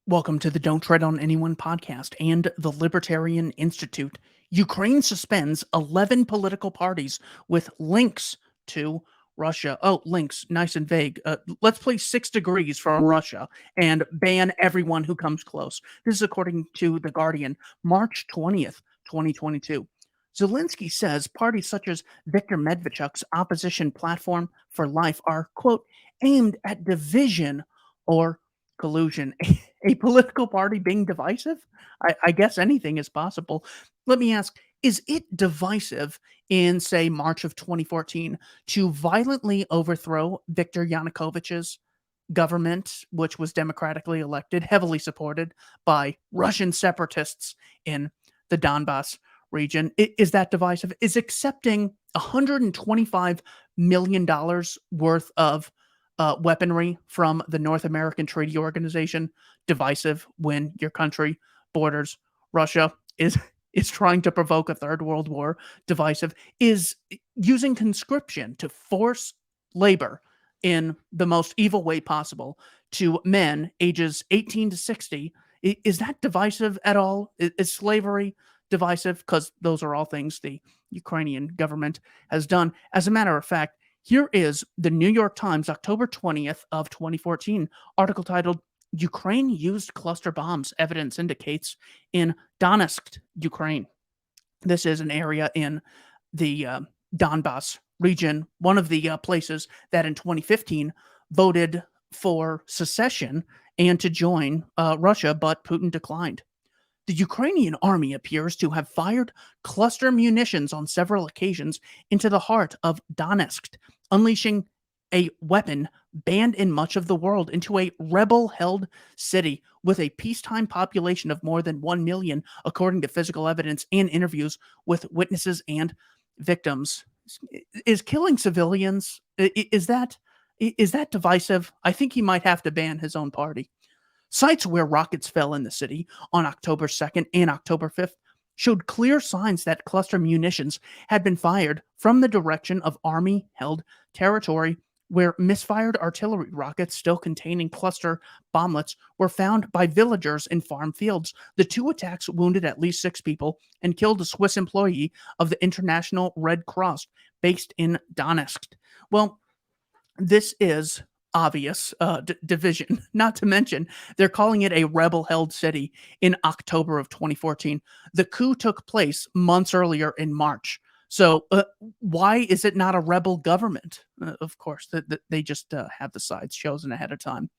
Welcome to the Don't Tread on Anyone podcast and the Libertarian Institute. Ukraine suspends 11 political parties with links to Russia. Oh, links, nice and vague. Let's place 6 degrees from Russia and ban everyone who comes close. This is according to The Guardian, March 20th, 2022. Zelenskyy says parties such as Viktor Medvedchuk's opposition platform for life are, quote, aimed at division or collusion. A political party being divisive? I guess anything is possible. Let me ask, is it divisive in, say, March of 2014 to violently overthrow Viktor Yanukovych's government, which was democratically elected, heavily supported by Russian separatists in the Donbass region? Is that divisive? Is accepting $125 million worth of weaponry from the North American Treaty Organization divisive when your country borders Russia? Is trying to provoke a third world war divisive? Is using conscription to force labor in the most evil way possible to men ages 18 to 60, is that divisive at all? Is slavery divisive? Because those are all things the Ukrainian government has done. As a matter of fact, here is the New York Times, October 20th of 2014, article titled, Ukraine used cluster bombs, evidence indicates, in Donetsk, Ukraine. This is an area in the Donbass region, one of the places that in 2015 voted for secession and to join Russia, but Putin declined. The Ukrainian army appears to have fired cluster munitions on several occasions into the heart of Donetsk, unleashing a weapon banned in much of the world into a rebel-held city with a peacetime population of more than 1 million, according to physical evidence and interviews with witnesses and victims. Is killing civilians, is that divisive? I think he might have to ban his own party. Sites where rockets fell in the city on October 2nd and October 5th showed clear signs that cluster munitions had been fired from the direction of army-held territory, where misfired artillery rockets still containing cluster bomblets were found by villagers in farm fields. The two attacks wounded at least 6 people and killed a Swiss employee of the International Red Cross based in Donetsk. Well, this is obvious division. Not to mention, they're calling it a rebel-held city in October of 2014. The coup took place months earlier in March. So why is it not a rebel government? Of course, they just have the sides chosen ahead of time.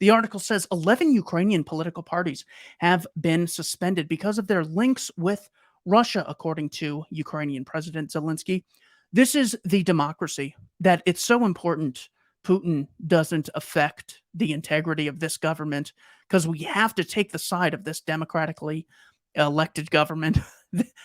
The article says 11 Ukrainian political parties have been suspended because of their links with Russia, according to Ukrainian President Zelenskyy. This is the democracy that it's so important Putin doesn't affect the integrity of this government, because we have to take the side of this democratically elected government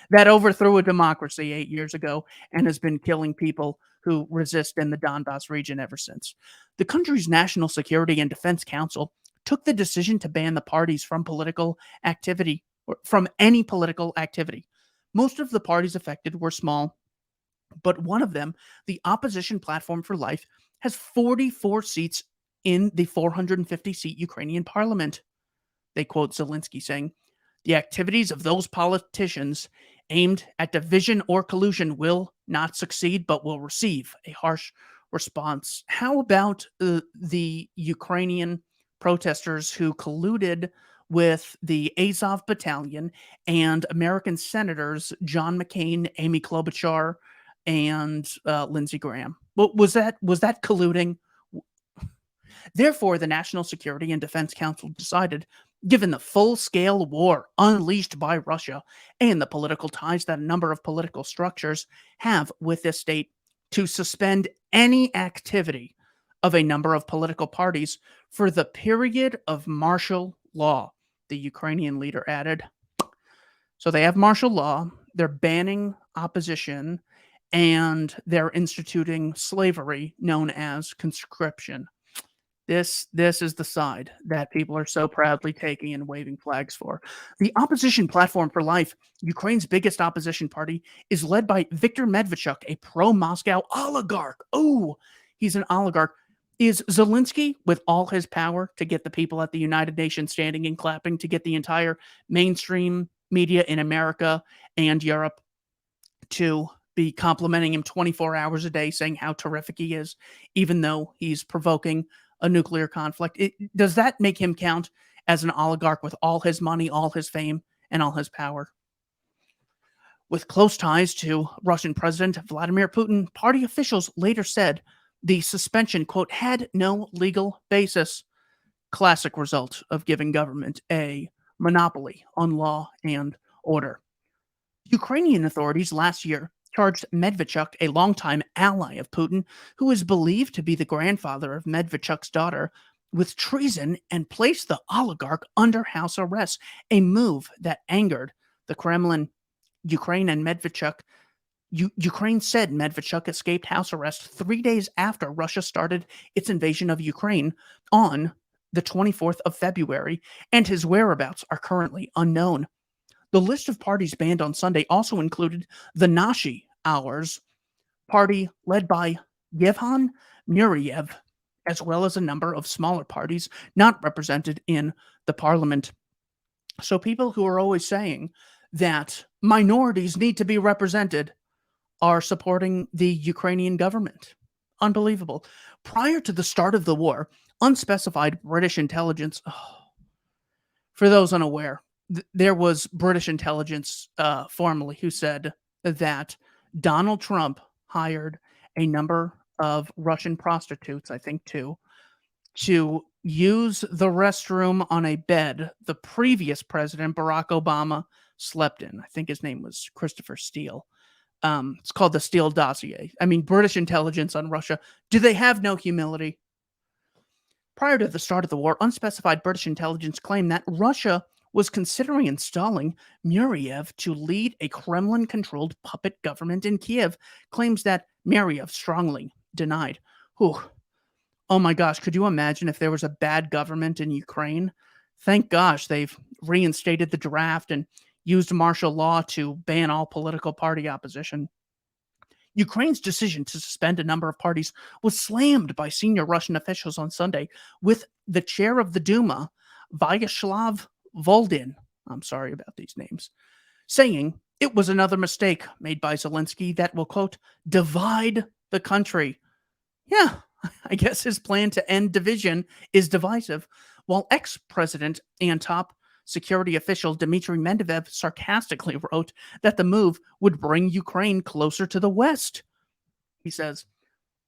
that overthrew a democracy 8 years ago and has been killing people who resist in the Donbass region ever since. The country's National Security and Defense Council took the decision to ban the parties from political activity, or from any political activity. Most of the parties affected were small, but one of them, the Opposition Platform for Life, has 44 seats in the 450-seat Ukrainian parliament. They quote Zelenskyy saying, the activities of those politicians aimed at division or collusion will not succeed, but will receive a harsh response. How about the Ukrainian protesters who colluded with the Azov Battalion and American senators John McCain, Amy Klobuchar, and Lindsey Graham? Was that colluding? Therefore, the National Security and Defense Council decided, given the full-scale war unleashed by Russia and the political ties that a number of political structures have with this state, to suspend any activity of a number of political parties for the period of martial law, the Ukrainian leader added. So they have martial law, they're banning opposition, and they're instituting slavery known as conscription. This is the side that people are so proudly taking and waving flags for. The Opposition Platform for Life, Ukraine's biggest opposition party, is led by Viktor Medvedchuk, a pro-Moscow oligarch. Oh, he's an oligarch. Is Zelenskyy, with all his power to get the people at the United Nations standing and clapping, to get the entire mainstream media in America and Europe to be complimenting him 24 hours a day, saying how terrific he is, even though he's provoking a nuclear conflict? Does that make him count as an oligarch with all his money, all his fame, and all his power? With close ties to Russian President Vladimir Putin, party officials later said the suspension, quote, had no legal basis. Classic result of giving government a monopoly on law and order. Ukrainian authorities last year charged Medvedchuk, a longtime ally of Putin, who is believed to be the grandfather of Medvedchuk's daughter, with treason and placed the oligarch under house arrest, a move that angered the Kremlin. Ukraine said Medvedchuk escaped house arrest 3 days after Russia started its invasion of Ukraine on the 24th of February, and his whereabouts are currently unknown. The list of parties banned on Sunday also included the Nashi Hours party led by Yevhen Muriev, as well as a number of smaller parties not represented in the parliament. So people who are always saying that minorities need to be represented are supporting the Ukrainian government. Unbelievable. Prior to the start of the war, unspecified British intelligence, for those unaware, there was British intelligence formally who said that Donald Trump hired a number of Russian prostitutes, I think two, to use the restroom on a bed the previous president, Barack Obama, slept in. I think his name was Christopher Steele. It's called the Steele dossier. I mean, British intelligence on Russia. Do they have no humility? Prior to the start of the war, unspecified British intelligence claimed that Russia was considering installing Muriev to lead a Kremlin-controlled puppet government in Kiev, claims that Muriev strongly denied. Whew. Oh my gosh, could you imagine if there was a bad government in Ukraine? Thank gosh they've reinstated the draft and used martial law to ban all political party opposition. Ukraine's decision to suspend a number of parties was slammed by senior Russian officials on Sunday, with the chair of the Duma, Vyacheslav Volodin, I'm sorry about these names, saying it was another mistake made by Zelenskyy that will, quote, divide the country. Yeah, I guess his plan to end division is divisive, while ex-president and top security official Dmitry Medvedev sarcastically wrote that the move would bring Ukraine closer to the West. He says,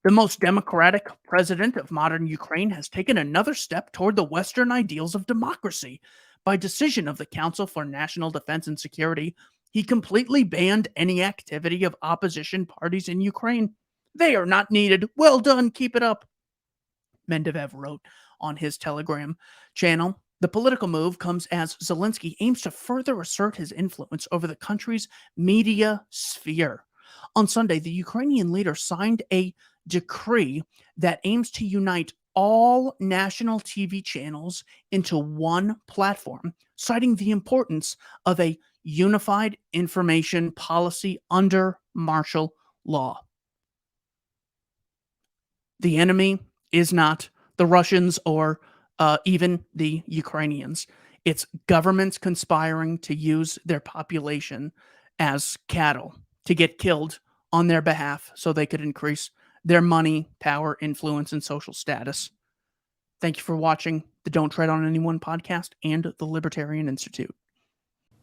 the most democratic president of modern Ukraine has taken another step toward the Western ideals of democracy. By decision of the Council for National Defense and Security, he completely banned any activity of opposition parties in Ukraine. They are not needed. Well done. Keep it up. Medvedev wrote on his Telegram channel. The political move comes as Zelenskyy aims to further assert his influence over the country's media sphere. On Sunday, the Ukrainian leader signed a decree that aims to unite all national TV channels into one platform, citing the importance of a unified information policy under martial law. The enemy is not the Russians or even the Ukrainians. It's governments conspiring to use their population as cattle to get killed on their behalf so they could increase their money, power, influence, and social status. Thank you for watching the Don't Tread on Anyone podcast and the Libertarian Institute.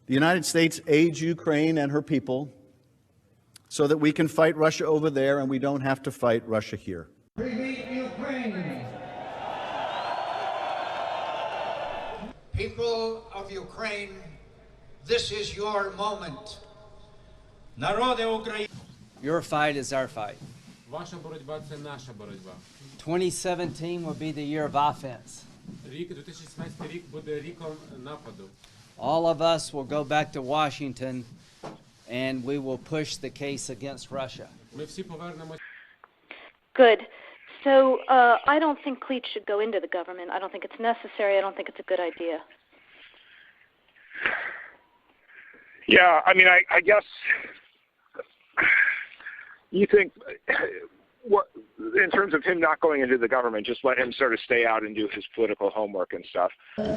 The United States aids Ukraine and her people so that we can fight Russia over there and we don't have to fight Russia here. Ukraine. People of Ukraine, this is your moment. Your fight is our fight. Ваша боротьба – це наша боротьба. 2017 will be the year of offense. Рік 2017 рік буде ріком нападу. All of us will go back to Washington and we will push the case against Russia. Ми всі повернемось. Good. So I don't think Kleith should go into the government. I don't think it's necessary. I don't think it's a good idea. Yeah, I mean, I guess you think in terms of him not going into the government, just let him sort of stay out and do his political homework and stuff.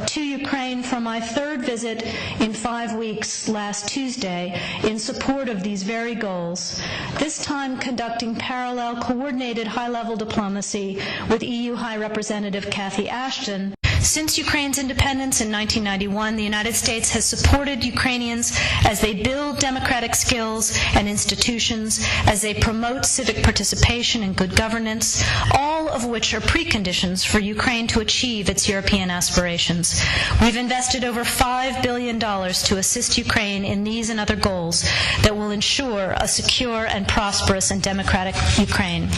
To Ukraine for my third visit in 5 weeks last Tuesday in support of these very goals, this time conducting parallel coordinated high-level diplomacy with EU High Representative Cathy Ashton. Since Ukraine's independence in 1991, the United States has supported Ukrainians as they build democratic skills and institutions, as they promote civic participation and good governance, all of which are preconditions for Ukraine to achieve its European aspirations. We've invested over $5 billion to assist Ukraine in these and other goals that will ensure a secure and prosperous and democratic Ukraine.